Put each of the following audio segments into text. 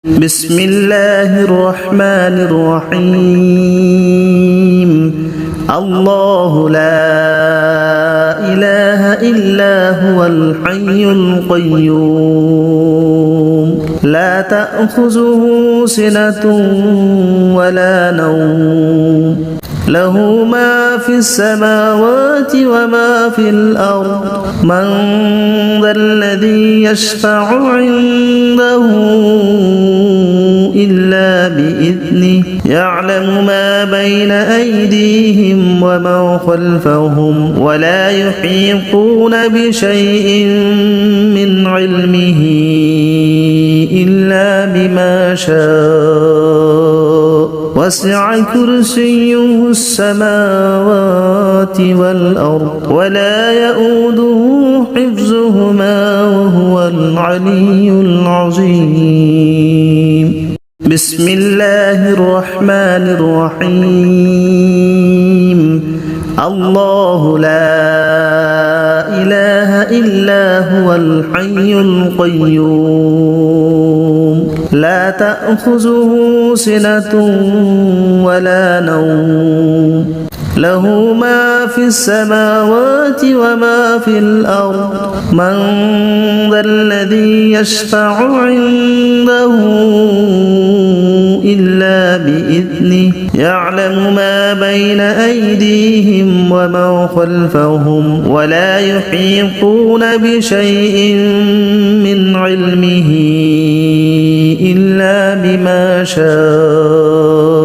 بسم الله الرحمن الرحيم الله لا إله إلا هو الحي القيوم لا تأخذه سنة ولا نوم له ما في السماوات وما في الأرض من ذا الذي يشفع عنده إلا بإذنه يعلم ما بين أيديهم وما خلفهم ولا يحيطون بشيء من علمه إلا بما شاء وسع كرسيه السماوات والأرض ولا يؤوده حفظهما وهو العلي العظيم بسم الله الرحمن الرحيم الله لا إله إلا هو الحي القيوم لا تأخذه سنة ولا نوم له ما في السماوات وما في الأرض من ذا الذي يشفع عنده إلا بإذنه يعلم ما بين أيديهم وما خلفهم ولا يحيطون بشيء من علمه إلا بما شاء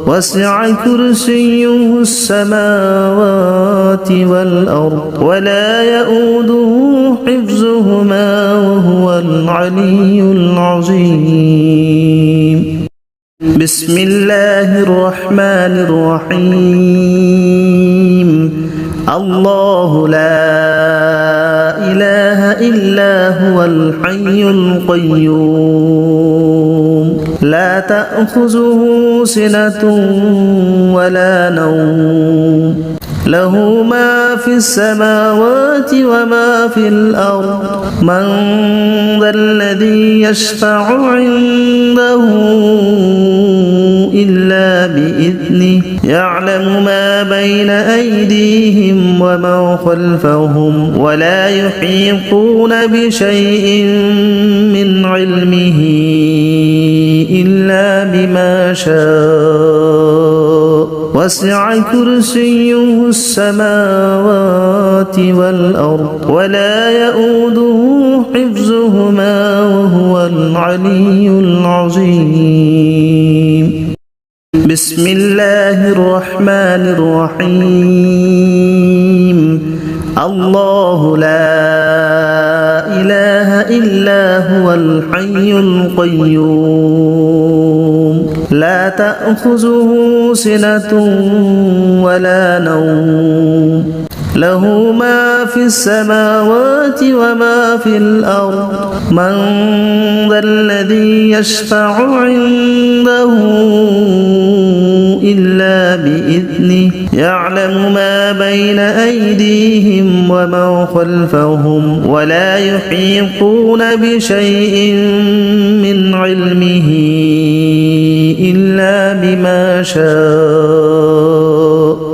وسع كرسيه السماوات والأرض ولا يؤوده حفظهما وهو العلي العظيم بسم الله الرحمن الرحيم الله لا إله إلا هو الحي القيوم لا تأخذه سنة ولا نوم له ما في السماوات وما في الأرض من ذا الذي يشفع عنده إلا بإذنه يعلم ما بين أيديهم وما خلفهم ولا يحيطون بشيء من علمه إلا بما شاء وسع كرسيه السماوات والأرض ولا يؤوده حفظهما وهو العلي العظيم بسم الله الرحمن الرحيم الله لا إله إلا هو الحي القيوم لا تأخذه سنة ولا نوم له ما في السماوات وما في الأرض من ذا الذي يشفع عنده إلا بإذنه يعلم ما بين أيديهم وما خلفهم ولا يحيطون بشيء من علمه إلا بما شاء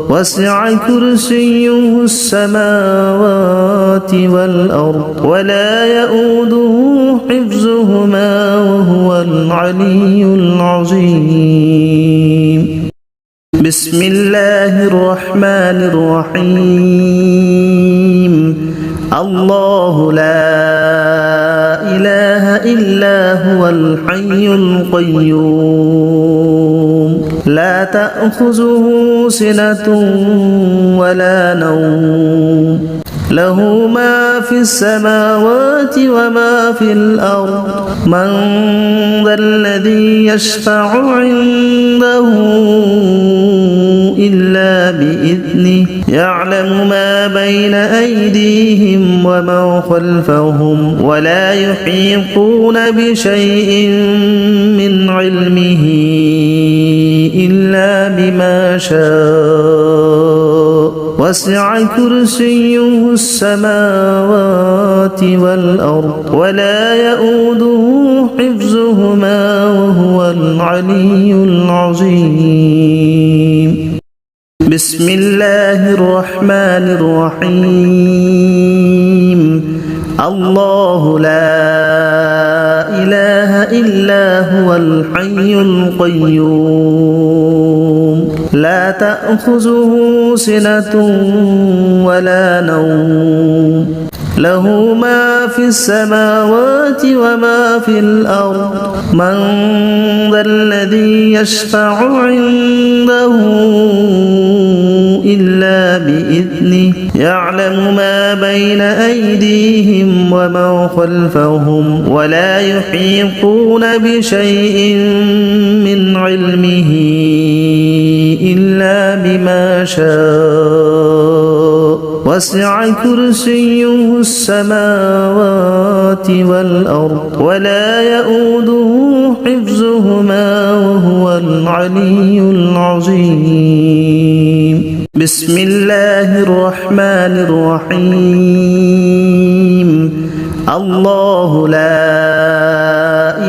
وسع كرسيه السماوات والأرض ولا يؤوده حفظهما وهو العلي العظيم بسم الله الرحمن الرحيم الله لا إله إلا هو الحي القيوم لا تأخذه سنة ولا نوم له ما في السماوات وما في الأرض من ذا الذي يشفع عنده إلا بإذنه يعلم ما بين أيديهم وما خلفهم ولا يحيطون بشيء من علمه إلا بما شاء وسع كرسيه السماوات والأرض ولا يؤوده حفظهما العلي العظيم بسم الله الرحمن الرحيم الله لا إله إلا هو الحي القيوم لا تأخذه سنة ولا نوم له ما في السماوات وما في الأرض من ذا الذي يشفع عنده إلا بإذنه يعلم ما بين أيديهم وما خلفهم ولا يحيطون بشيء من علمه إلا بما شاء وسع كرسيه السماوات والأرض ولا يؤوده حفظهما وهو العلي العظيم بسم الله الرحمن الرحيم الله لا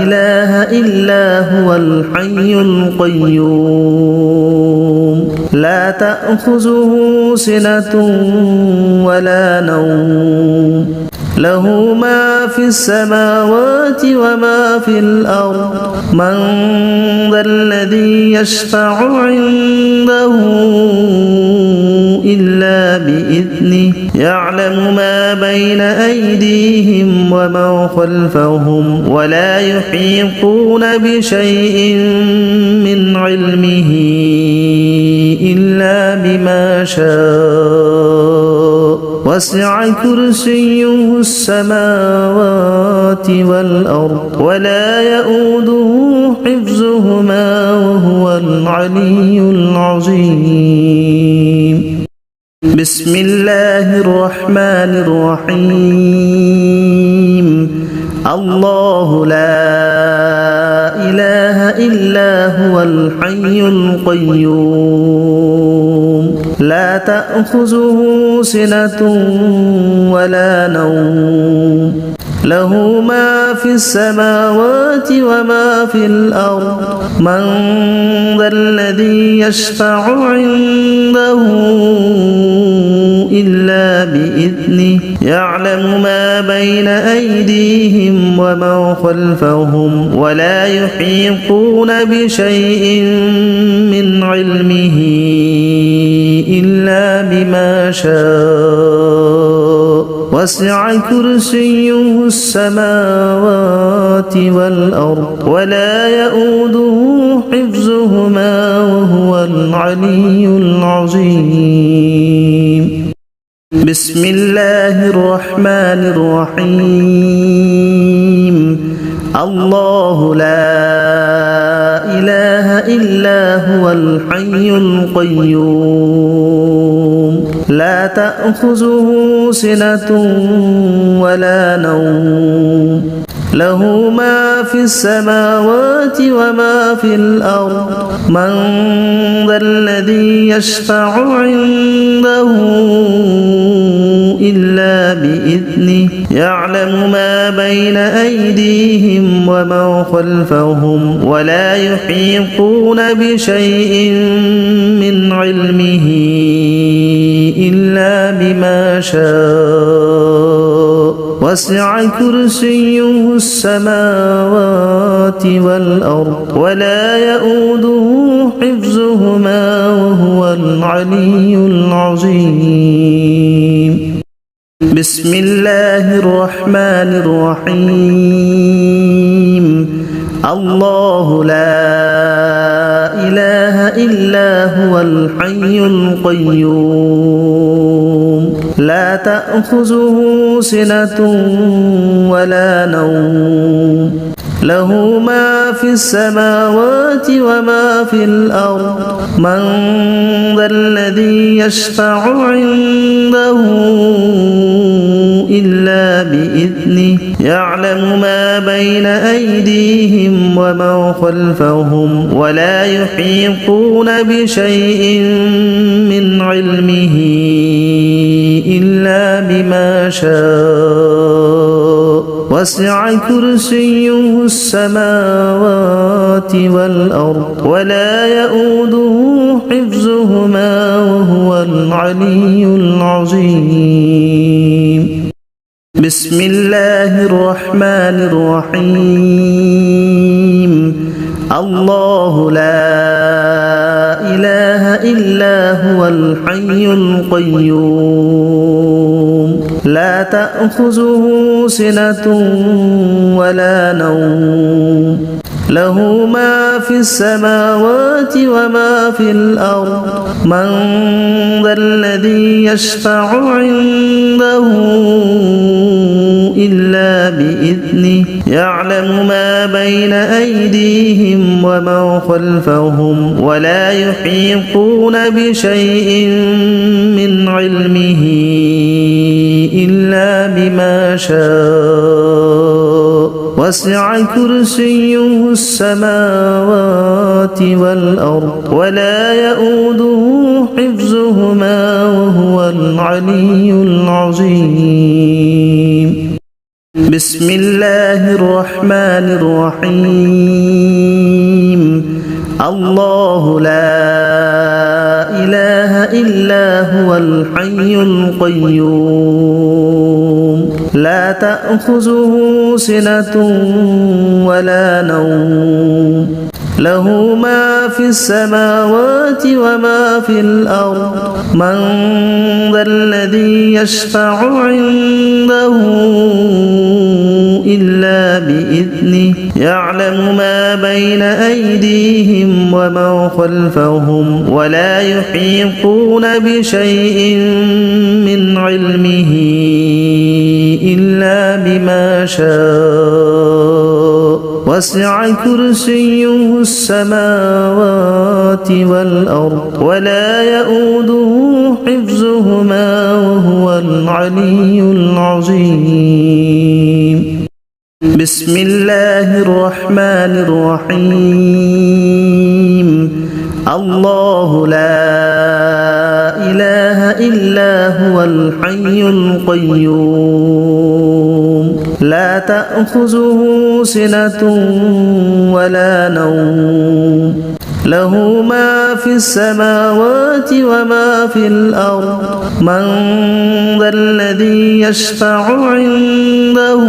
إله إلا هو الحي القيوم لا تأخذه سنة ولا نوم له ما في السماوات وما في الأرض من ذا الذي يشفع عنده إلا بإذنه يعلم ما بين أيديهم وما خلفهم ولا يحيطون بشيء من علمه إلا بما شاء وسع كرسيه السماوات والأرض ولا يؤوده حفظهما وهو العلي العظيم بسم الله الرحمن الرحيم الله لا إله إلا هو الحي القيوم لا تأخذه سنة ولا نوم له ما في السماوات وما في الأرض من ذا الذي يشفع عنده إلا بإذنه يعلم ما بين أيديهم وما خلفهم ولا يحيطون بشيء من علمه إلا بما شاء وسع كرسيه السماوات والأرض ولا يؤوده حفظهما وهو العلي العظيم بسم الله الرحمن الرحيم الله لا إله إلا هو الحي القيوم لا تأخذه سنة ولا نوم له ما في السماوات وما في الأرض من ذا الذي يشفع عنده إلا بإذنه يعلم ما بين أيديهم وما خلفهم ولا يحيطون بشيء من علمه إلا بما شاء وسع كرسيه السماوات والأرض ولا يؤوده حفظهما وهو العلي العظيم بسم الله الرحمن الرحيم الله لا إله إلا هو الحي القيوم لا تأخذه سنة ولا نوم له ما في السماوات وما في الأرض من ذا الذي يشفع عنده إلا بإذنه يعلم ما بين أيديهم وما خلفهم ولا يحيطون بشيء من علمه إلا بما شاء وسع كرسيه السماوات والأرض ولا يؤوده حفظهما وهو العلي العظيم. بسم الله الرحمن الرحيم. الله لا إله إلا هو الحي القيوم لا تأخذه سنة ولا نوم له ما في السماوات وما في الأرض من ذا الذي يشفع عنده إلا بإذنه يعلم ما بين أيديهم وما خلفهم ولا يحيطون بشيء من علمه إلا بما شاء وسع كرسيه السماوات والأرض ولا يؤوده حفظهما وهو العلي العظيم. بسم الله الرحمن الرحيم. الله لا إله إلا هو الحي القيوم لا تأخذه سنة ولا نوم له ما في السماوات وما في الأرض من ذا الذي يشفع عنده إلا بإذنه يعلم ما بين أيديهم وما خلفهم ولا يحيطون بشيء من علمه إلا بما شاء وسع كرسيه السماوات والأرض ولا يؤوده حفظهما وهو العلي العظيم. بسم الله الرحمن الرحيم. الله لا إله إلا هو الحي القيوم لا تأخذه سنة ولا نوم له ما في السماوات وما في الأرض من ذا الذي يشفع عنده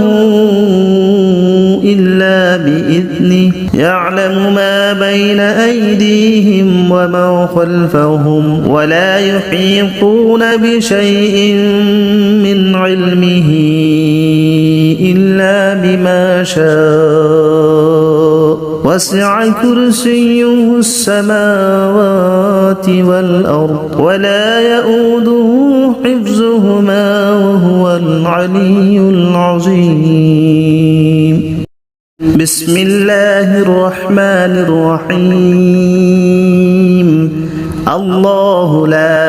إلا بإذنه يعلم ما بين أيديهم وما خلفهم ولا يحيطون بشيء من علمه إلا بما شاء وسع كرسيه السماوات والأرض ولا يؤوده حفظهما وهو العلي العظيم. بسم الله الرحمن الرحيم. الله لا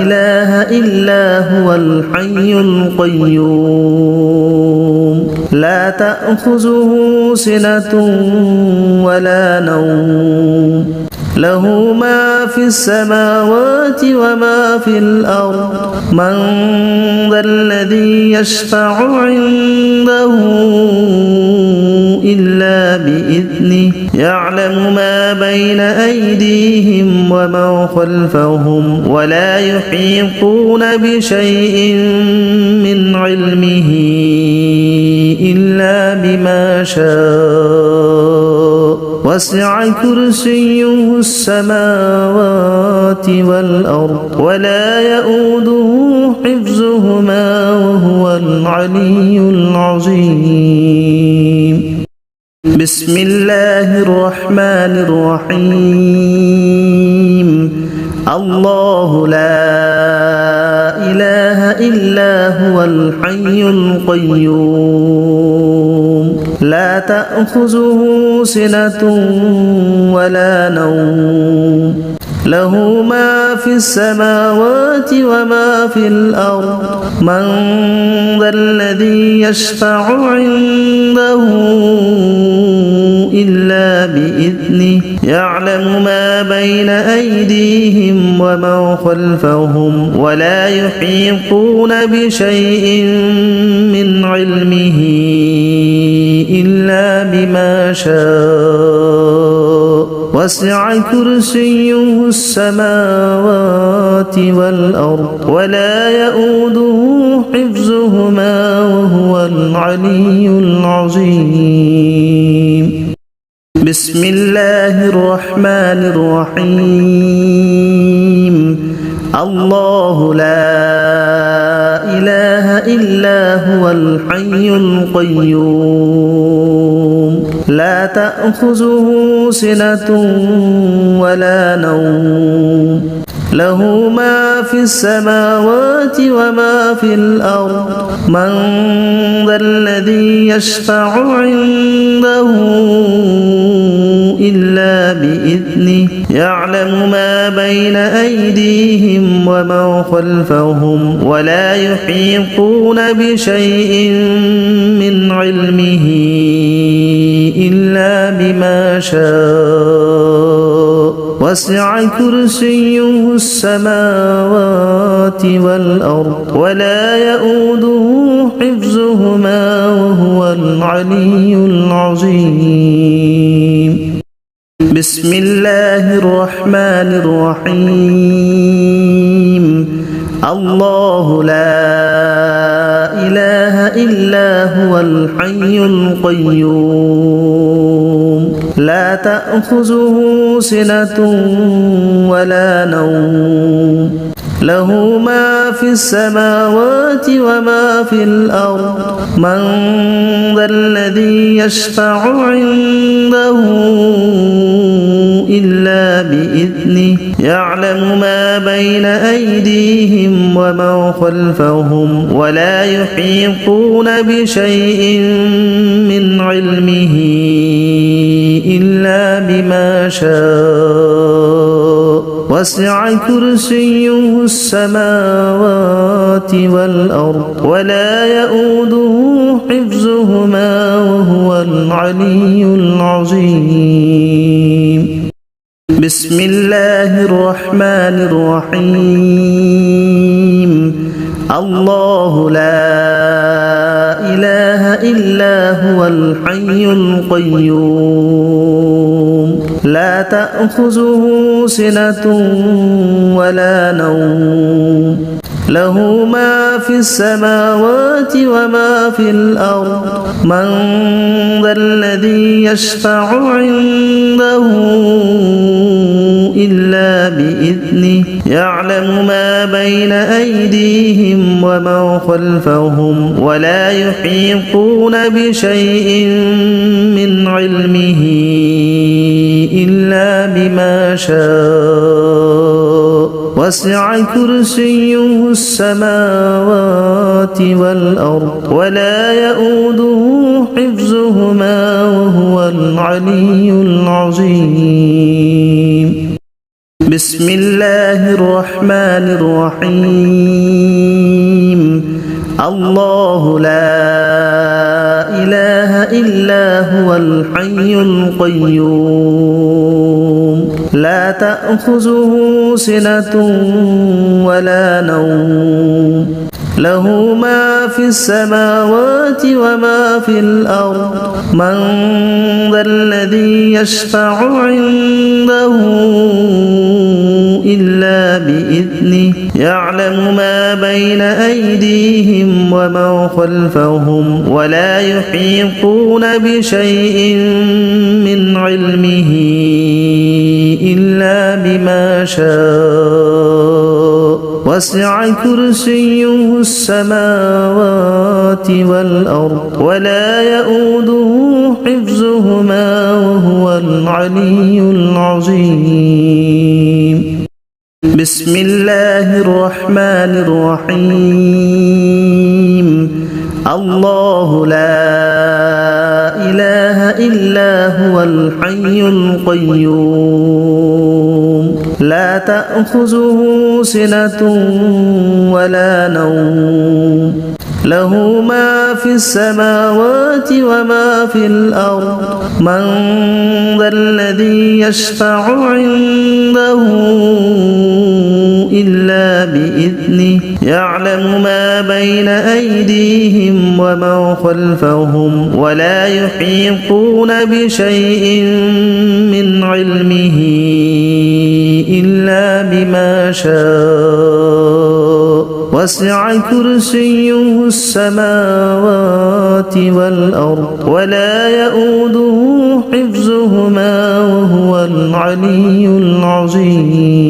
إله إلا هو الحي القيوم لا تأخذه سنة ولا نوم له ما في السماوات وما في الأرض من ذا الذي يشفع عنده إلا بإذنه يعلم ما بين أيديهم وما خلفهم ولا يحيطون بشيء من علمه إلا بما شاء وسع كرسيه السماوات والأرض ولا يؤوده حفظهما وهو العلي العظيم. بسم الله الرحمن الرحيم. الله لا إله إلا هو الحي القيوم لا تأخذه سنة ولا نوم له ما في السماوات وما في الأرض من ذا الذي يشفع عنده إلا بإذنه يعلم ما بين أيديهم وما خلفهم ولا يحيطون بشيء من علمه إلا بما شاء وسع كرسيه السماوات والأرض ولا يؤوده حفظهما وهو العلي العظيم. بسم الله الرحمن الرحيم. الله لا إله إلا هو الحي القيوم لا تأخذه سنة ولا نوم له ما في السماوات وما في الأرض من ذا الذي يشفع عنده إلا بإذنه يعلم ما بين أيديهم وما خلفهم ولا يحيطون بشيء من علمه إلا بما شاء وسع كرسيه السماوات والأرض ولا يؤوده حفظهما وهو العلي العظيم. بسم الله الرحمن الرحيم. الله لا إله إلا هو الحي القيوم لا تأخذه سنة ولا نوم له ما في السماوات وما في الأرض من ذا الذي يشفع عنده إلا بإذنه يعلم ما بين أيديهم وما خلفهم ولا يحيطون بشيء من علمه إلا بما شاء وسع كرسيه السماوات والأرض ولا يؤوده حفظهما وهو العلي العظيم. بسم الله الرحمن الرحيم. الله لا إله إلا هو الحي القيوم لا تأخذه سنة ولا نوم له ما في السماوات وما في الأرض من ذا الذي يشفع عنده إلا بإذنه يعلم ما بين أيديهم وما خلفهم ولا يحيطون بشيء من علمه إلا بما شاء وسع كرسيه السماوات والأرض ولا يؤوده حفظهما وهو العلي العظيم. بسم الله الرحمن الرحيم. الله لا إله إلا هو الحي القيوم لا تأخذه سنة ولا نوم له ما في السماوات وما في الأرض من ذا الذي يشفع عنده إلا بإذنه يعلم ما بين أيديهم وما خلفهم ولا يحيطون بشيء من علمه إلا بما شاء وسع كرسيه السماوات والأرض ولا يؤوده حفظهما وهو العلي العظيم. بسم الله الرحمن الرحيم. الله لا إله إلا هو الحي القيوم لا تأخذه سنة ولا نوم له ما في السماوات وما في الأرض من ذا الذي يشفع عنده إلا بإذنه يعلم ما بين أيديهم وما خلفهم ولا يحيطون بشيء من علمه إلا بما شاء وسع كرسيه السماوات والأرض ولا يؤوده حفظهما وهو العلي العظيم.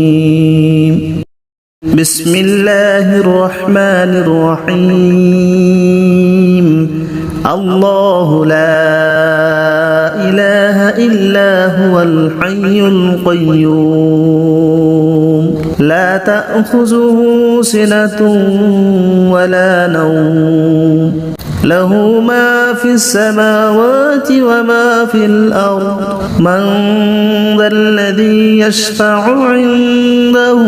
بسم الله الرحمن الرحيم. الله لا إله إلا هو الحي القيوم لا تأخذه سنة ولا نوم له ما في السماوات وما في الأرض من ذا الذي يشفع عنده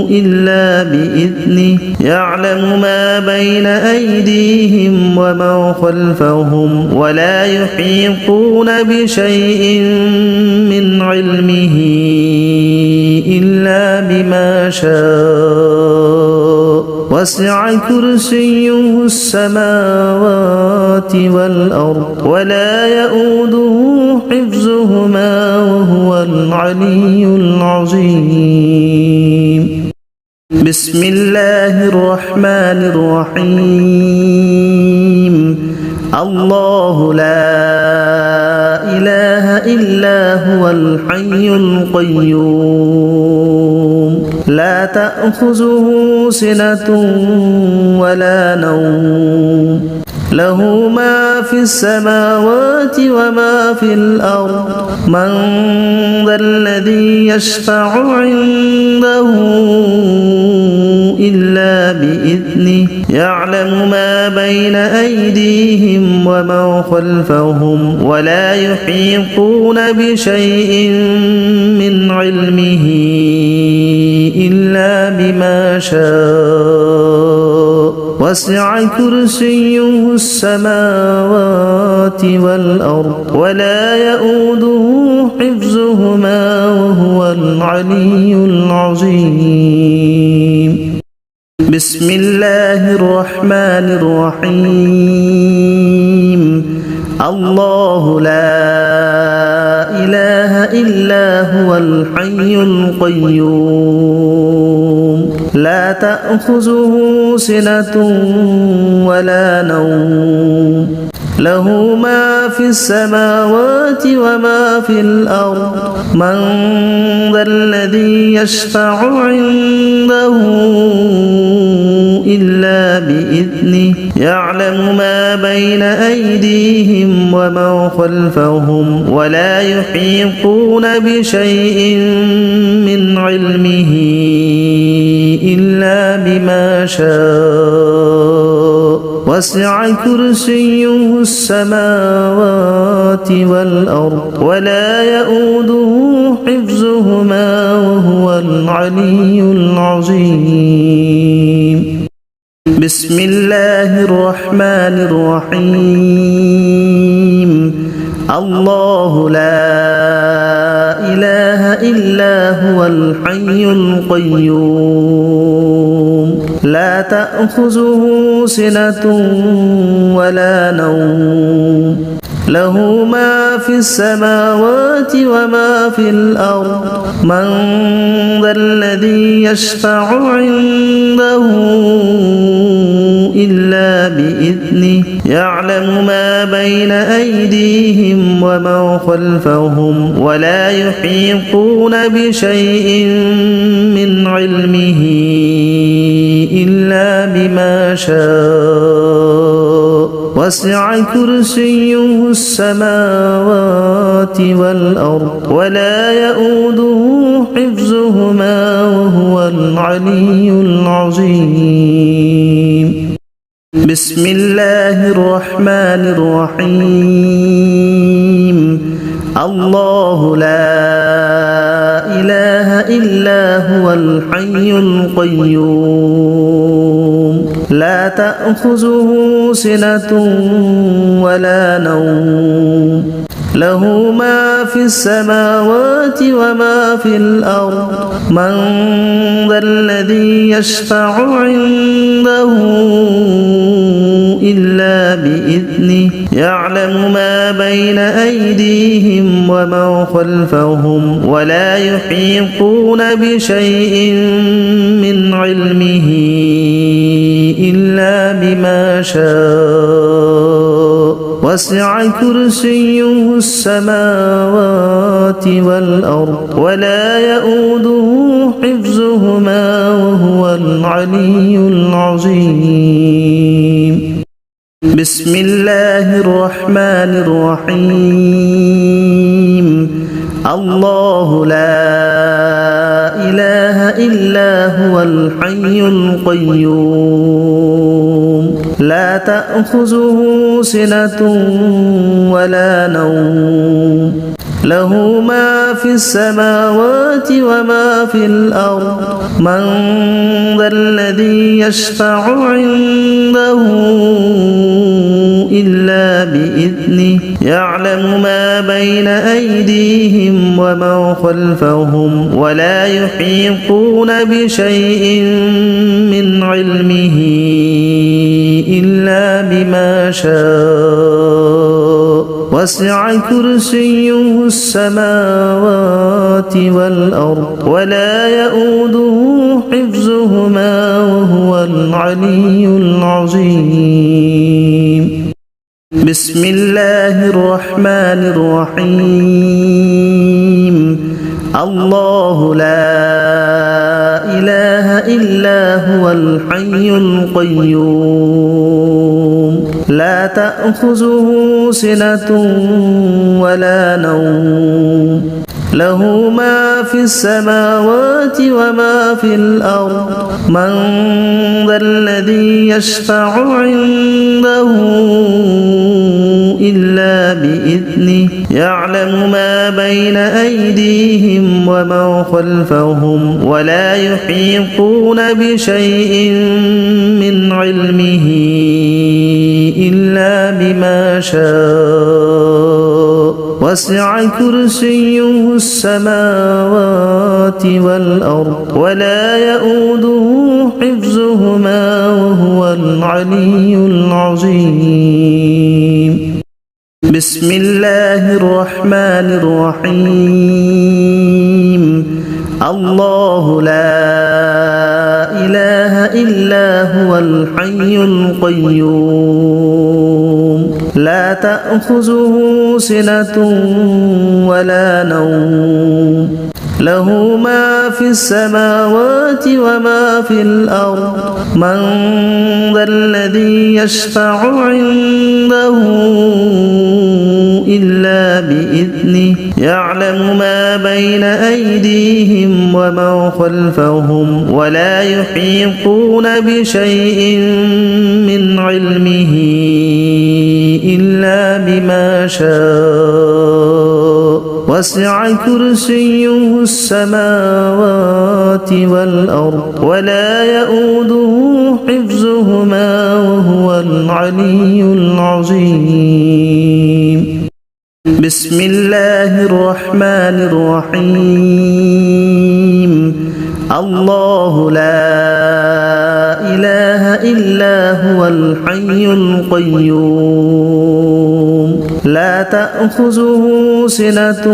إلا بإذنه يعلم ما بين أيديهم وما خلفهم ولا يحيطون بشيء من علمه إلا بما شاء وسع كرسيه السماوات والأرض ولا يؤوده حفظهما وهو العلي العظيم. بسم الله الرحمن الرحيم. الله لا إله إلا هو الحي القيوم لا تأخذه سنة ولا نوم له ما في السماوات وما في الأرض من ذا الذي يشفع عنده إلا بإذنه يعلم ما بين أيديهم وما خلفهم ولا يحيطون بشيء من علمه إلا بما شاء وسع كرسيه السماوات والأرض ولا يؤوده حفظهما وهو العلي العظيم. بسم الله الرحمن الرحيم. الله لا إله إلا هو الحي القيوم لا تأخذه سنة ولا نوم له ما في السماوات وما في الأرض من ذا الذي يشفع عنده إلا بإذنه يعلم ما بين أيديهم وما خلفهم ولا يحيطون بشيء من علمه إلا بما شاء وسع كرسيه السماوات والأرض ولا يؤوده حفظهما وهو العلي العظيم. بسم الله الرحمن الرحيم. الله لا إله إلا هو الحي القيوم لا تأخذه سنة ولا نوم له ما في السماوات وما في الأرض من ذا الذي يشفع عنده إلا بإذنه يعلم ما بين أيديهم وما خلفهم ولا يحيطون بشيء من علمه إلا بما شاء وسع كرسيه السماوات والأرض ولا يؤوده حفظهما وهو العلي العظيم. بسم الله الرحمن الرحيم. الله لا إله إلا هو الحي القيوم لا تأخذه سنة ولا نوم له ما في السماوات وما في الأرض من ذا الذي يشفع عنده إلا بإذنه يعلم ما بين أيديهم وما خلفهم ولا يحيطون بشيء من علمه إلا بما شاء وسع كرسيه السماوات والأرض ولا يؤوده حفظهما وهو العلي العظيم بسم الله الرحمن الرحيم الله لا إله إلا هو الحي القيوم لا تأخذه سنة ولا نوم له ما في السماوات وما في الأرض من ذا الذي يشفع عنده إلا بإذنه يعلم ما بين أيديهم وما خلفهم ولا يحيطون بشيء من علمه إلا بما شاء وسع كرسيه السماوات والأرض ولا يؤوده حفظهما وهو العلي العظيم بسم الله الرحمن الرحيم الله لا إله إلا هو الحي القيوم لا تأخذه سنة ولا نوم له ما في السماوات وما في الأرض من ذا الذي يشفع عنده إلا بإذنه يعلم ما بين أيديهم وما خلفهم ولا يحيطون بشيء من علمه إلا بما شاء وسع كرسيه السماوات والأرض ولا يؤوده حفظهما وهو العلي العظيم بسم الله الرحمن الرحيم الله لا إله إلا هو الحي القيوم لا تأخذه سنة ولا نوم له ما في السماوات وما في الأرض من ذا الذي يشفع عنده إلا بإذنه يعلم ما بين أيديهم وما خلفهم ولا يحيطون بشيء من علمه إلا بما شاء وسع كرسيه السماوات والأرض ولا يؤوده حفظهما وهو العلي العظيم بسم الله الرحمن الرحيم الله لا إله إلا هو الحي القيوم لا تأخذه سنة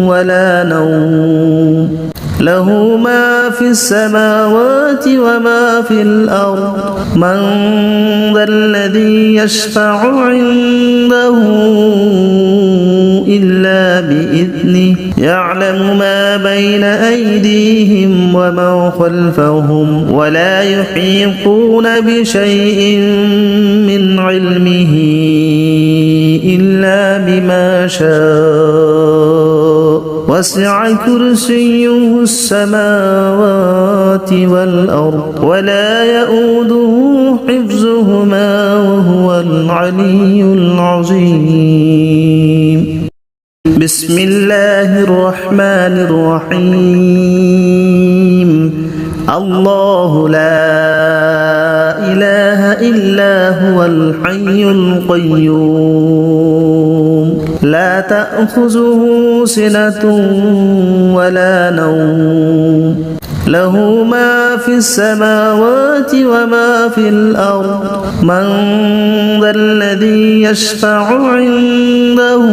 ولا نوم له ما في السماوات وما في الأرض من ذا الذي يشفع عنده إلا بإذنه يعلم ما بين أيديهم وما خلفهم ولا يحيطون بشيء من علمه إلا بما شاء وسع كرسيه السماوات والأرض ولا يؤوده حفظهما وهو العلي العظيم بسم الله الرحمن الرحيم الله لا إله إلا هو الحي القيوم لا تأخذه سنة ولا نوم له ما في السماوات وما في الأرض من ذا الذي يشفع عنده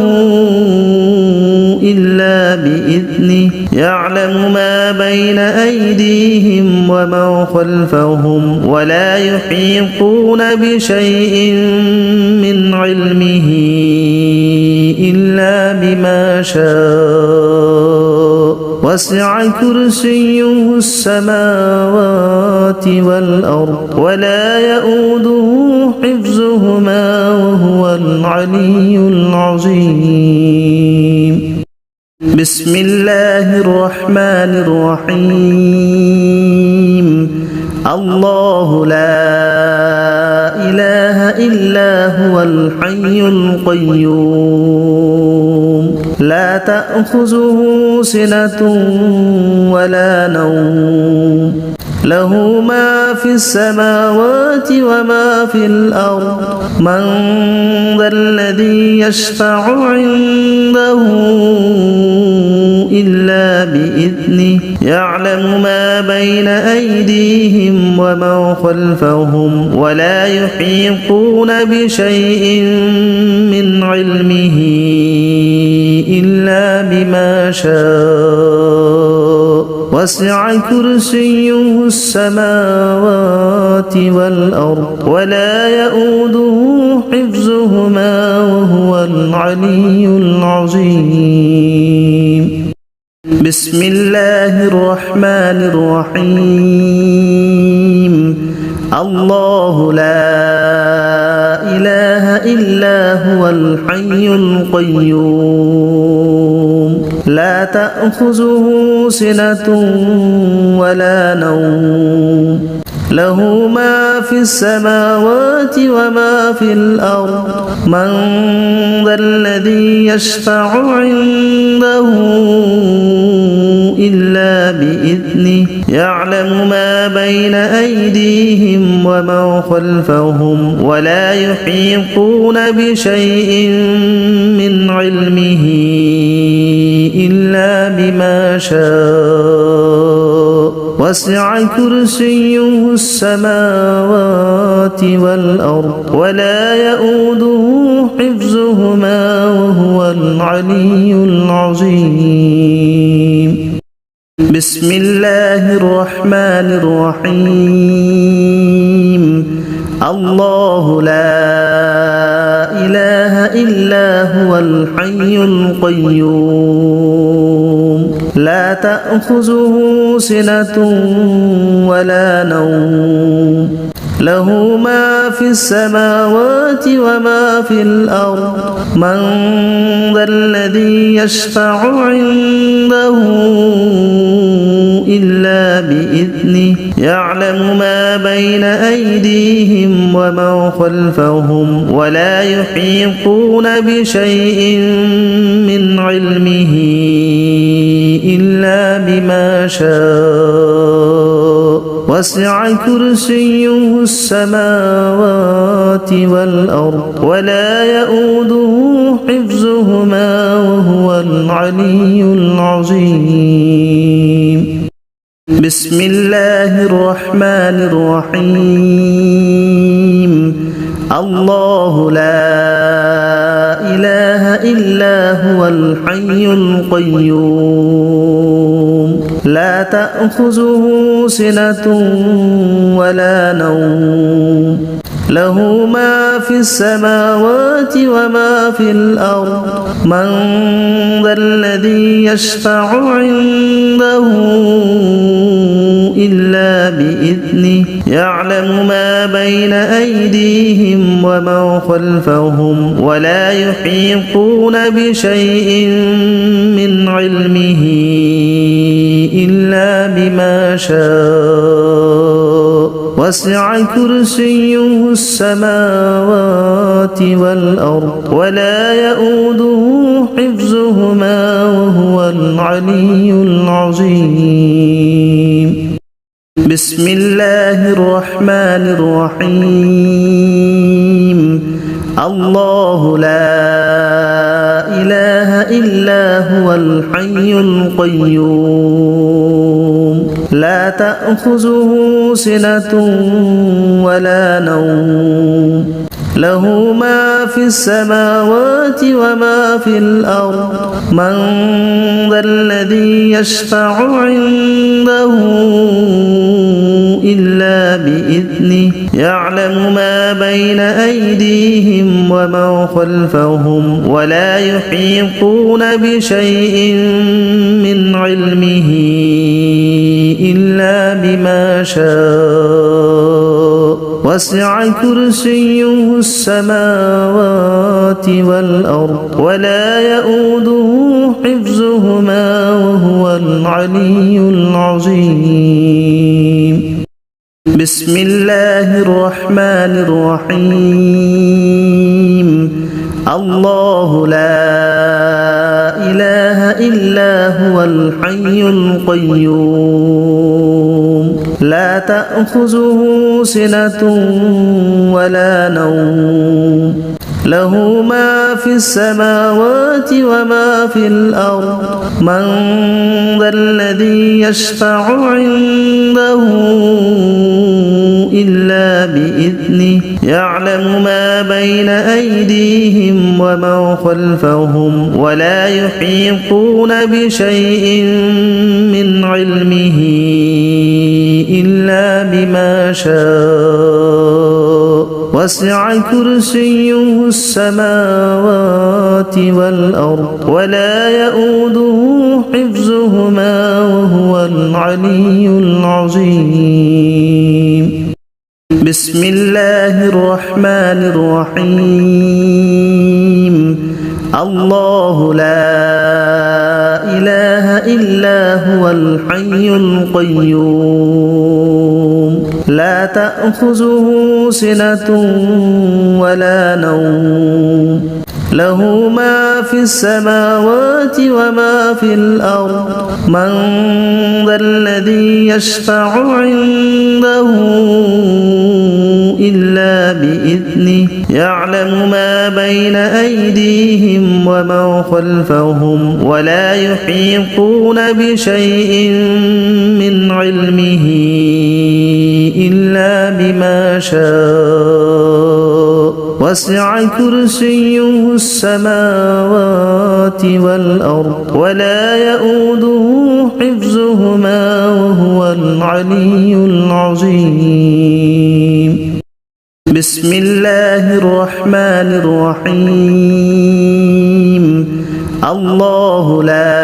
إلا بإذنه يعلم ما بين أيديهم وما خلفهم ولا يحيطون بشيء من علمه إلا بما شاء وسع كرسيه السماوات والأرض ولا يؤوده حفظهما وهو العلي العظيم بسم الله الرحمن الرحيم الله لا إله إلا هو الحي القيوم لا تأخذه سنة ولا نوم له ما في السماوات وما في الأرض من ذا الذي يشفع عنده إلا بإذنه يعلم ما بين أيديهم وما خلفهم ولا يحيطون بشيء من علمه إلا بما شاء وسع كرسيه السماوات والأرض ولا يؤوده حفظهما وهو العلي العظيم بسم الله الرحمن الرحيم الله لا إله إلا هو الحي القيوم لا تأخذه سنة ولا نوم له ما في السماوات وما في الأرض من ذا الذي يشفع عنده إلا بإذنه يعلم ما بين أيديهم وما خلفهم ولا يحيطون بشيء من علمه إلا بما شاء وسع كرسيه السماوات والأرض ولا يؤوده حفظهما وهو العلي العظيم بسم الله الرحمن الرحيم الله لا إله إلا هو الحي القيوم لا تأخذه سنة ولا نوم له ما في السماوات وما في الأرض من ذا الذي يشفع عنده إلا بإذنه يعلم ما بين أيديهم وما خلفهم ولا يحيطون بشيء من علمه إلا بما شاء وسع كرسيه السماوات والأرض ولا يؤوده حفظهما وهو العلي العظيم بسم الله الرحمن الرحيم الله لا إله إلا هو الحي القيوم لا تأخذه سنة ولا نوم له ما في السماوات وما في الأرض من ذا الذي يشفع عنده إلا بإذنه يعلم ما بين أيديهم وما خلفهم ولا يحيطون بشيء من علمه إلا بما شاء وسع كرسيه السماوات والأرض ولا يؤوده حفظهما وهو العلي العظيم بسم الله الرحمن الرحيم الله لا إله إلا هو الحي القيوم لا تأخذه سنة ولا نوم له ما في السماوات وما في الأرض من ذا الذي يشفع عنده إلا بإذنه يعلم ما بين أيديهم وما خلفهم ولا يحيطون بشيء من علمه إلا بما شاء وسع كرسيه السماوات والأرض ولا يؤوده حفظهما وهو العلي العظيم بسم الله الرحمن الرحيم الله لا إله إلا هو الحي القيوم لا تأخذه سنة ولا نوم له ما في السماوات وما في الأرض من ذا الذي يشفع عنده إلا بإذنه يعلم ما بين أيديهم وما خلفهم ولا يحيطون بشيء من علمه إلا بما شاء وسع كرسيه السماوات والأرض ولا يؤوده حفظهما وهو العلي العظيم بسم الله الرحمن الرحيم الله لا إله إلا هو الحي القيوم لا تأخذه سنة ولا نوم له ما في السماوات وما في الأرض من ذا الذي يشفع عنده إلا بإذنه يعلم ما بين أيديهم وما خلفهم ولا يحيطون بشيء من علمه إلا بما شاء وسع كرسيه السماوات والأرض ولا يؤوده حفظهما وهو العلي العظيم بسم الله الرحمن الرحيم الله لا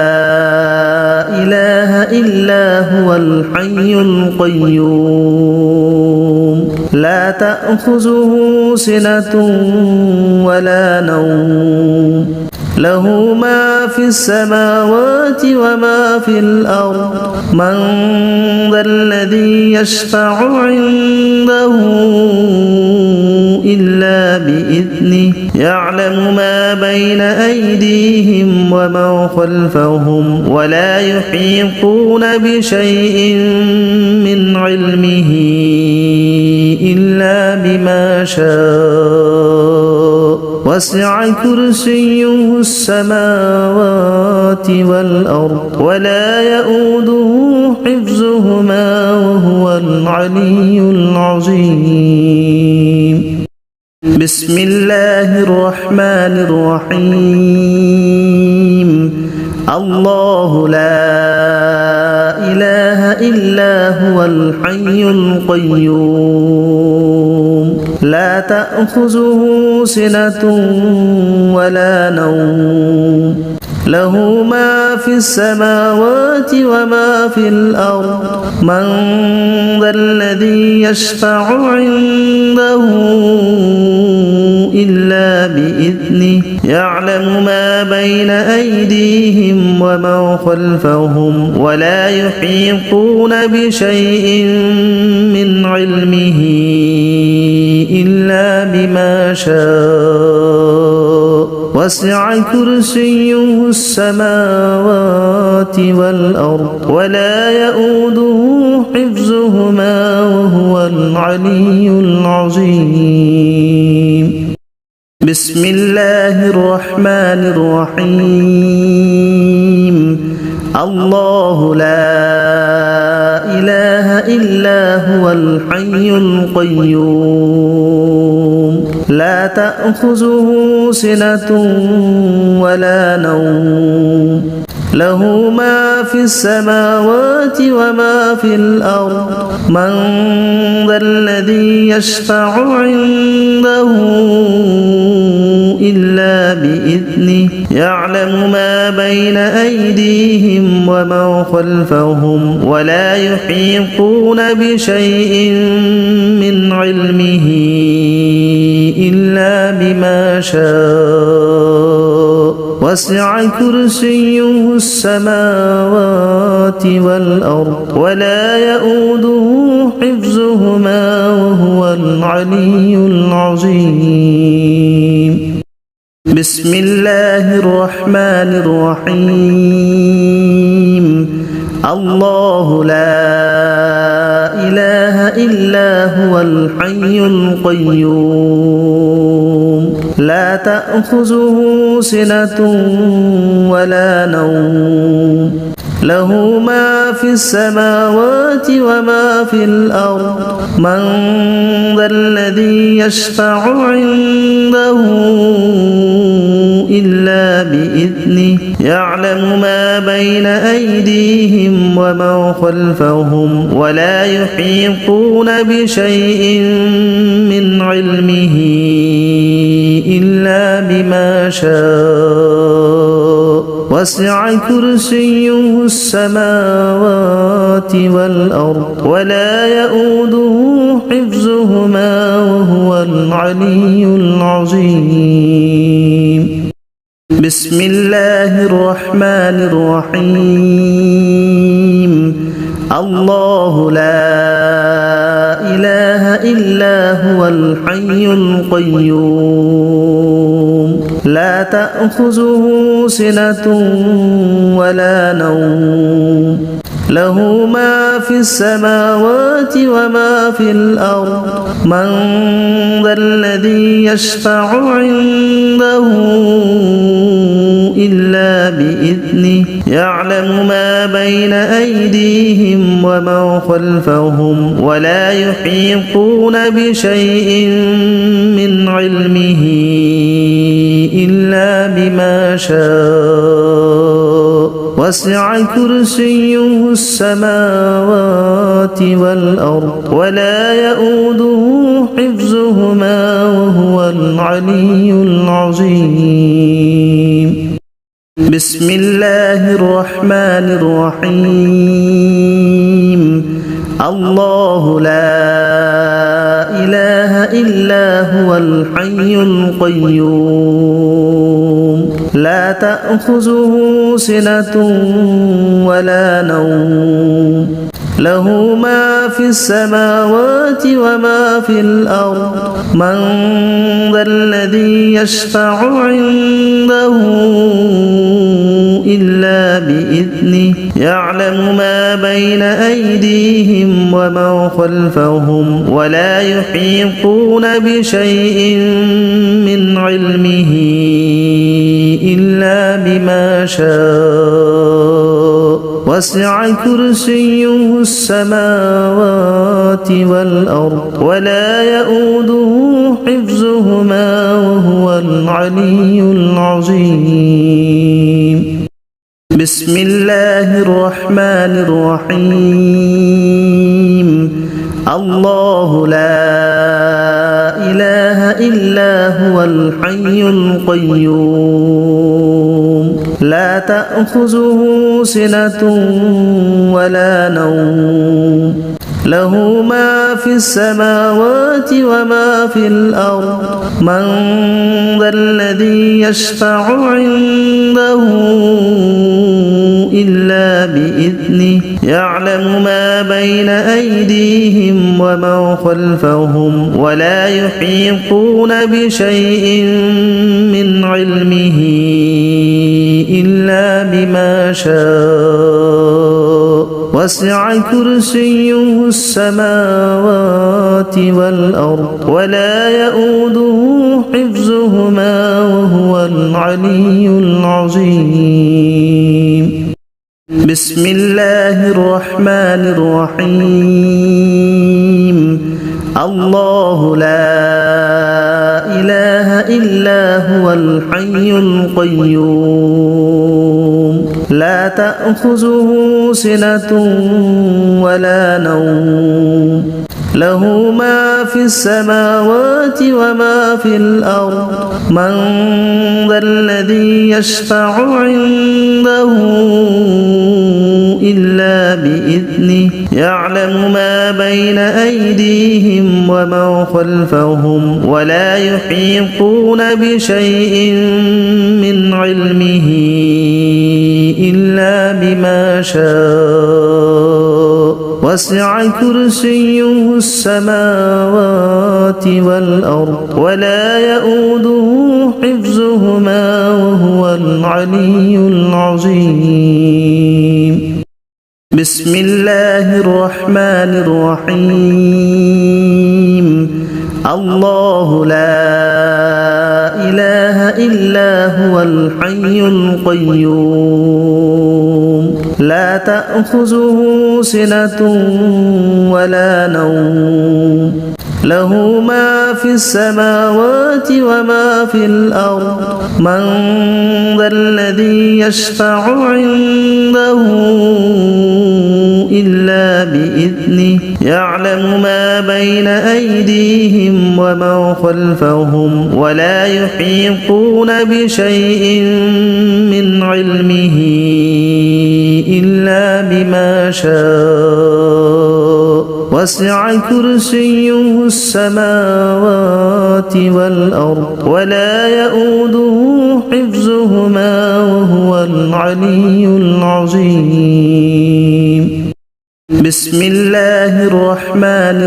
إله إلا هو الحي القيوم لا تأخذه سنة ولا نوم له ما في السماوات وما في الأرض من ذا الذي يشفع عنده إلا بإذنه يعلم ما بين أيديهم وما خلفهم ولا يحيطون بشيء من علمه إلا بما شاء وسع كرسيه السماوات والأرض ولا يؤوده حفظهما وهو العلي العظيم بسم الله الرحمن الرحيم الله لا إله إلا هو الحي القيوم لا تأخذه سنة ولا نوم له ما في السماوات وما في الأرض من ذا الذي يشفع عنده إلا بإذنه يعلم ما بين أيديهم وما خلفهم ولا يحيطون بشيء من علمه إلا بما شاء وسع كرسيه السماوات والأرض ولا يؤوده حفظهما وهو العلي العظيم بسم الله الرحمن الرحيم الله لا إله إلا هو الحي القيوم لا تأخذه سنة ولا نوم له ما في السماوات وما في الأرض من ذا الذي يشفع عنده إلا بإذنه يعلم ما بين أيديهم وما خلفهم ولا يحيطون بشيء من علمه إلا بما شاء وسع كرسيه السماوات والأرض ولا يؤوده حفظهما وهو العلي العظيم بسم الله الرحمن الرحيم الله لا إله إلا هو الحي القيوم لا تأخذه سنة ولا نوم له ما في السماوات وما في الأرض من ذا الذي يشفع عنده إلا بإذنه يعلم ما بين أيديهم وما خلفهم ولا يحيطون بشيء من علمه إلا بما شاء وسع كرسيه السماوات والأرض ولا يؤوده حفظهما وهو العلي العظيم بسم الله الرحمن الرحيم الله لا إله إلا هو الحي القيوم لا تأخذه سنة ولا نوم له ما في السماوات وما في الأرض من ذا الذي يشفع عنده إلا بإذنه يعلم ما بين أيديهم وما خلفهم ولا يحيطون بشيء من علمه إلا بما شاء وسع كرسيه السماوات والأرض ولا يؤوده حفظهما وهو العلي العظيم بسم الله الرحمن الرحيم الله لا إله إلا هو الحي القيوم لا تأخذه سنة ولا نوم له ما في السماوات وما في الأرض من ذا الذي يشفع عنده إلا بإذنه يعلم ما بين أيديهم وما خلفهم ولا يحيطون بشيء من علمه إلا بما شاء وسع كرسيه السماوات والأرض ولا يؤوده حفظهما وهو العلي العظيم بسم الله الرحمن الرحيم الله لا إله إلا هو الحي القيوم لا تأخذه سنة ولا نوم له ما في السماوات وما في الأرض من ذا الذي يشفع عنده إلا بإذنه يعلم ما بين أيديهم وما خلفهم ولا يحيطون بشيء من علمه إلا بما شاء وسع كرسيه السماوات والأرض ولا يؤوده حفظهما وهو العلي العظيم. بسم الله الرحمن الرحيم. الله لا إله إلا هو الحي القيوم لا تأخذه سنة ولا نوم له ما في السماوات وما في الأرض من ذا الذي يشفع عنده إلا بإذنه يعلم ما بين أيديهم وما خلفهم ولا يحيطون بشيء من علمه إلا بما شاء وسع كرسيه السماوات والأرض ولا يؤوده حفظهما وهو العلي العظيم. بسم الله الرحمن الرحيم. الله لا إله إلا هو الحي القيوم لا تأخذه سنة ولا نوم له ما في السماوات وما في الأرض من ذا الذي يشفع عنده إلا بإذنه يعلم ما بين أيديهم وما خلفهم ولا يحيطون بشيء من علمه إلا بما شاء وسع كرسيه السماوات والأرض ولا يؤوده حفظهما وهو العلي العظيم. بسم الله الرحمن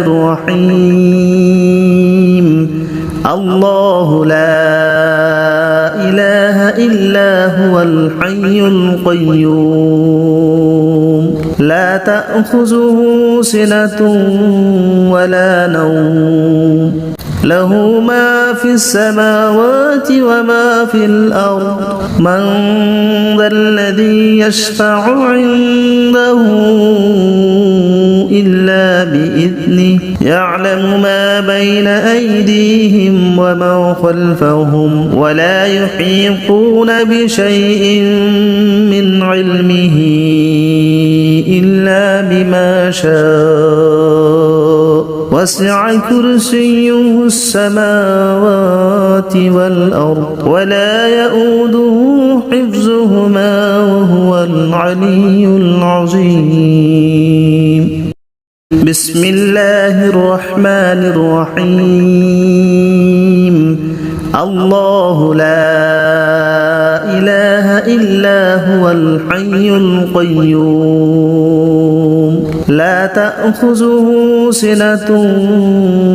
الرحيم. الله لا إله إلا هو الحي القيوم لا تأخذه سنة ولا نوم له ما في السماوات وما في الأرض من ذا الذي يشفع عنده إلا بإذنه يعلم ما بين أيديهم وما خلفهم ولا يحيطون بشيء من علمه إلا بما شاء وسع كرسيه السماوات والأرض ولا يؤوده حفظهما وهو العلي العظيم. بسم الله الرحمن الرحيم. الله لا إله إلا هو الحي القيوم لا تأخذه سنة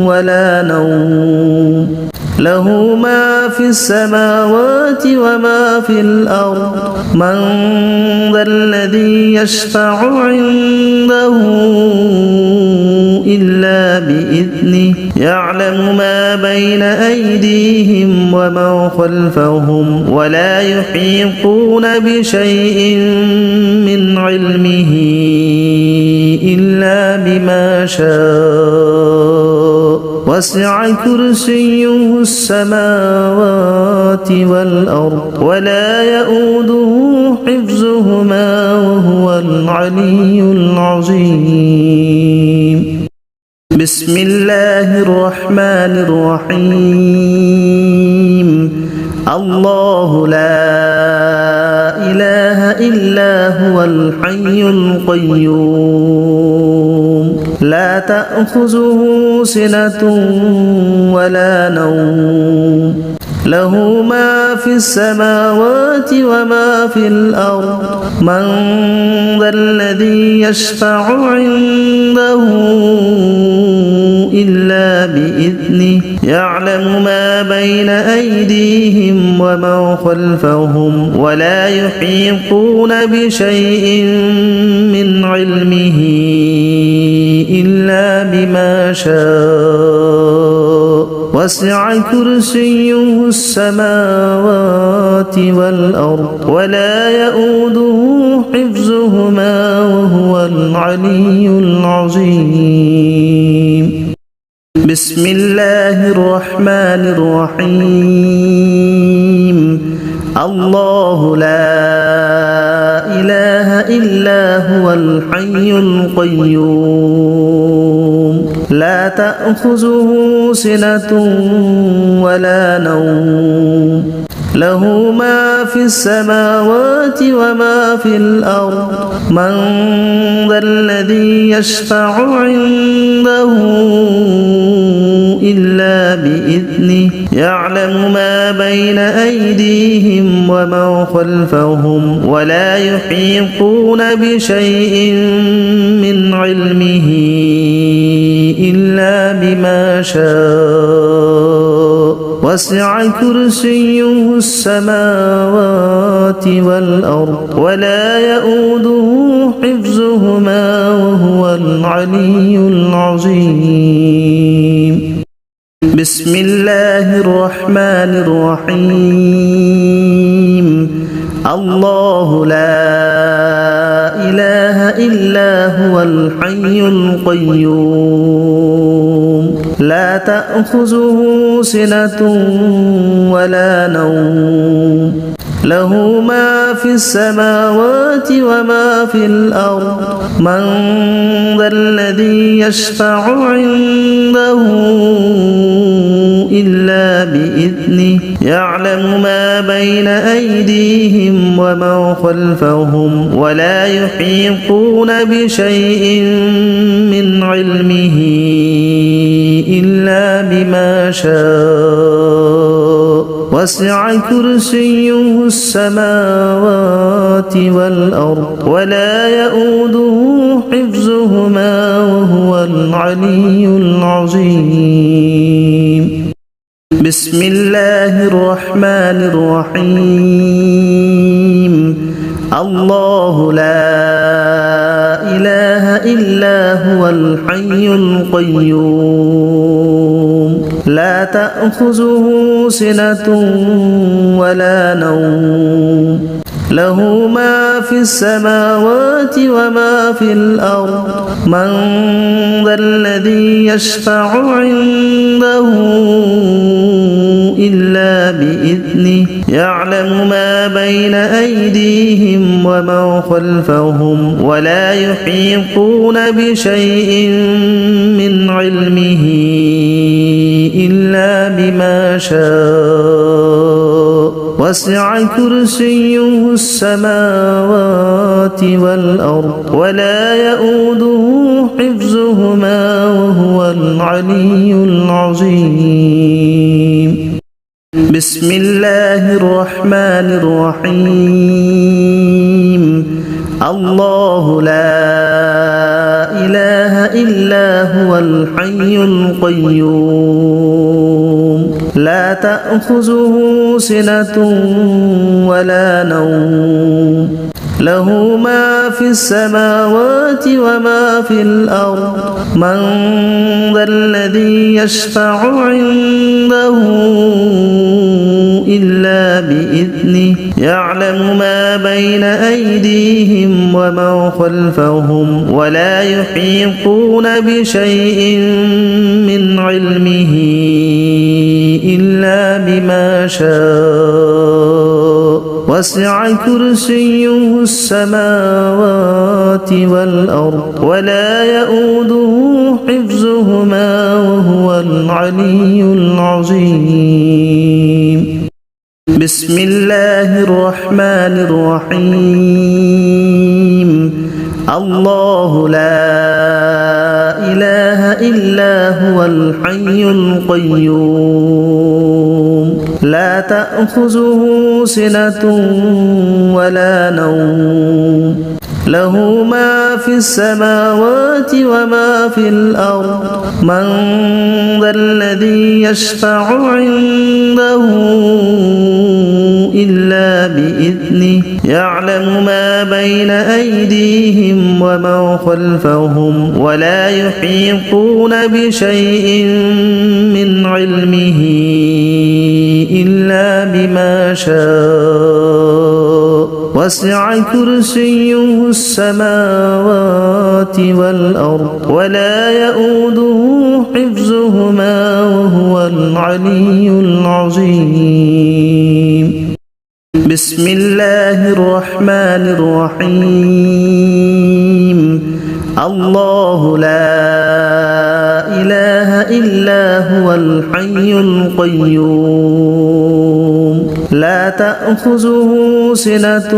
ولا نوم له ما في السماوات وما في الأرض من ذا الذي يشفع عنده إلا بإذنه يعلم ما بين أيديهم وما خلفهم ولا يحيطون بشيء من علمه إلا بما شاء وسع كرسيه السماوات والأرض ولا يؤوده حفظهما وهو العلي العظيم. بسم الله الرحمن الرحيم. الله لا إله إلا هو الحي القيوم لا تأخذه سنة ولا نوم له ما في السماوات وما في الأرض من ذا الذي يشفع عنده إلا بإذنه يعلم ما بين أيديهم وما خلفهم ولا يحيطون بشيء من علمه إلا بما شاء وسع كرسيه السماوات والأرض ولا يؤوده حفظهما وهو العلي العظيم. بسم الله الرحمن الرحيم. الله لا إله إلا هو الحي القيوم لا تأخذه سنة ولا نوم له ما في السماوات وما في الأرض من ذا الذي يشفع عنده إلا بإذنه يعلم ما بين أيديهم وما خلفهم ولا يحيطون بشيء من علمه إلا بما شاء وسع كرسيه السماوات والأرض ولا يؤوده حفظهما وهو العلي العظيم. بسم الله الرحمن الرحيم. الله لا إله إلا هو الحي القيوم لا تأخذه سنة ولا نوم له ما في السماوات وما في الأرض من ذا الذي يشفع عنده إلا بإذنه يعلم ما بين أيديهم وما خلفهم ولا يحيطون بشيء من علمه إلا بما شاء وسع كرسيه السماوات والأرض ولا يؤوده حفظهما وهو العلي العظيم. بسم الله الرحمن الرحيم. الله لا إله إلا هو الحي القيوم لا تأخذه سنة ولا نوم له ما في السماوات وما في الأرض من ذا الذي يشفع عنده إلا بإذنه يعلم ما بين أيديهم وما خلفهم ولا يحيطون بشيء من علمه إلا بما شاء وسع كرسيه السماوات والأرض ولا يؤوده حفظهما وهو العلي العظيم. بسم الله الرحمن الرحيم. الله لا إله إلا هو الحي القيوم لا تأخذه سنة ولا نوم له ما في السماوات وما في الأرض من ذا الذي يشفع عنده إلا بإذنه يعلم ما بين أيديهم وما خلفهم ولا يحيطون بشيء من علمه إلا بما شاء وسع كرسيه السماوات والأرض ولا يؤوده حفظهما وهو العلي العظيم. بسم الله الرحمن الرحيم. الله لا إله إلا هو الحي القيوم لا تأخذه سنة ولا نوم له ما في السماوات وما في الأرض من ذا الذي يشفع عنده إلا بإذنه يعلم ما بين أيديهم وما خلفهم ولا يحيطون بشيء من علمه إلا بما شاء وسع كرسيه السماوات والأرض ولا يؤوده حفظهما وهو العلي العظيم بسم الله الرحمن الرحيم الله لا إله إلا هو الحي القيوم لا تأخذه سنة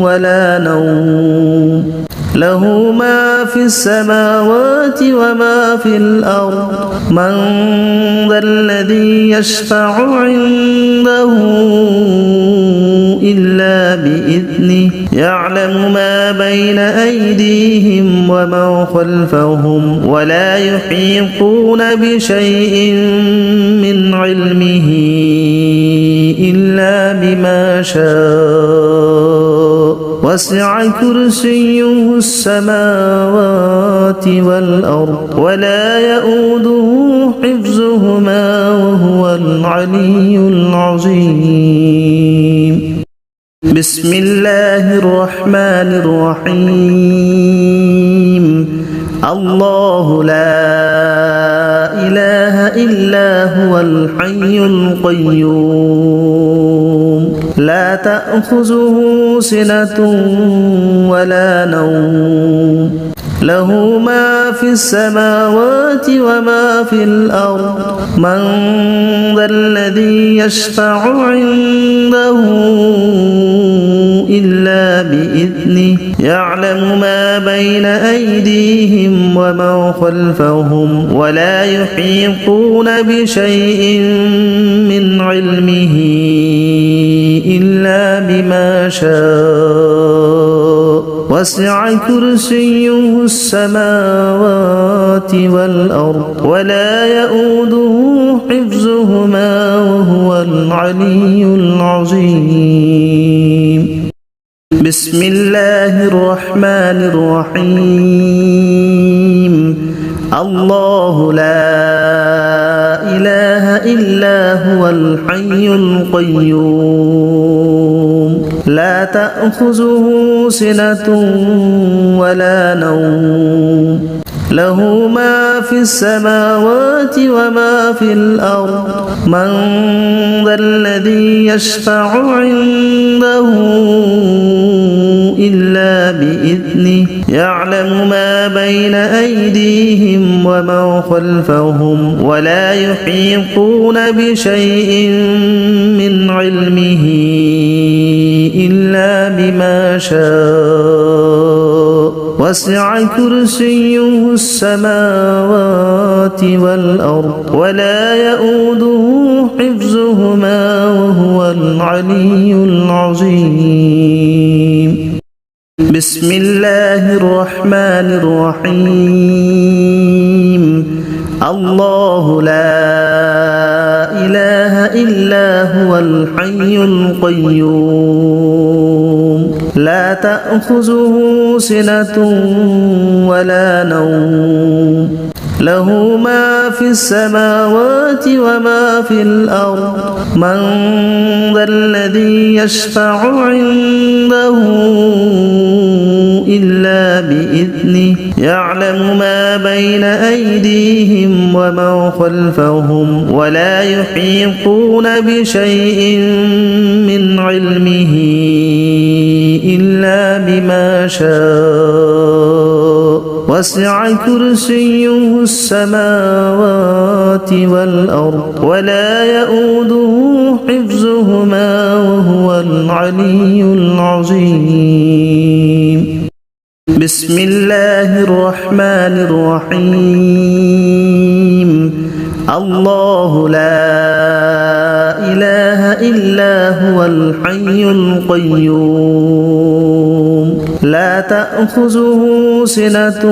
ولا نوم له ما في السماوات وما في الأرض من ذا الذي يشفع عنده إلا بإذنه يعلم ما بين أيديهم وما خلفهم ولا يحيطون بشيء من علمه إلا بما شاء وسع كرسيه السماوات والأرض ولا يؤوده حفظهما وهو العلي العظيم بسم الله الرحمن الرحيم الله لا إله إلا هو الحي القيوم لا تأخذه سنة ولا نوم له ما في السماوات وما في الأرض من ذا الذي يشفع عنده إلا بإذنه يعلم ما بين أيديهم وما خلفهم ولا يحيطون بشيء من علمه إلا بما شاء وسع كرسيه السماوات والأرض ولا يؤوده حفظهما وهو العلي العظيم بسم الله الرحمن الرحيم الله لا إله إلا هو الحي القيوم لا تأخذه سنة ولا نوم له ما في السماوات وما في الأرض من ذا الذي يشفع عنده إلا بإذنه يعلم ما بين أيديهم وما خلفهم ولا يحيطون بشيء من علمه إلا بما شاء وسع كرسيه السماوات والأرض ولا يؤوده حفظهما وهو العلي العظيم بسم الله الرحمن الرحيم الله لا إله إلا هو الحي القيوم لا تأخذه سنة ولا نوم له ما في السماوات وما في الأرض من ذا الذي يشفع عنده إلا بإذنه يعلم ما بين أيديهم وما خلفهم ولا يحيطون بشيء من علمه إلا بما شاء وسع كرسيه السماوات والأرض ولا يؤوده حفظهما وهو العلي العظيم بسم الله الرحمن الرحيم الله لا إله إلا هو الحي القيوم لا تأخذه سنة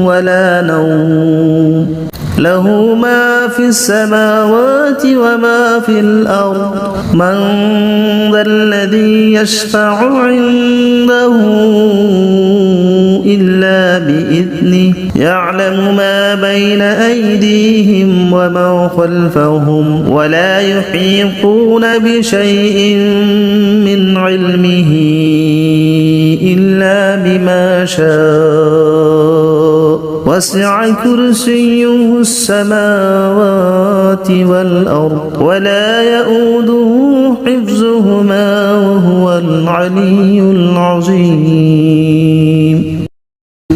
ولا نوم له ما في السماوات وما في الأرض من ذا الذي يشفع عنده إلا بإذنه يعلم ما بين أيديهم وما خلفهم ولا يحيطون بشيء من علمه إلا بما شاء وسع كرسيه السماوات والأرض ولا يؤوده حفظهما وهو العلي العظيم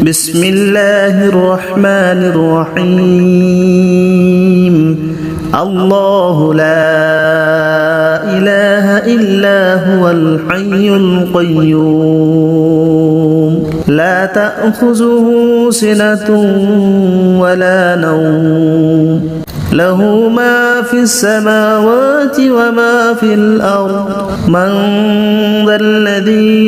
بسم الله الرحمن الرحيم الله لا إله إلا هو الحي القيوم لا تأخذه سنة ولا نوم له ما في السماوات وما في الأرض من ذا الذي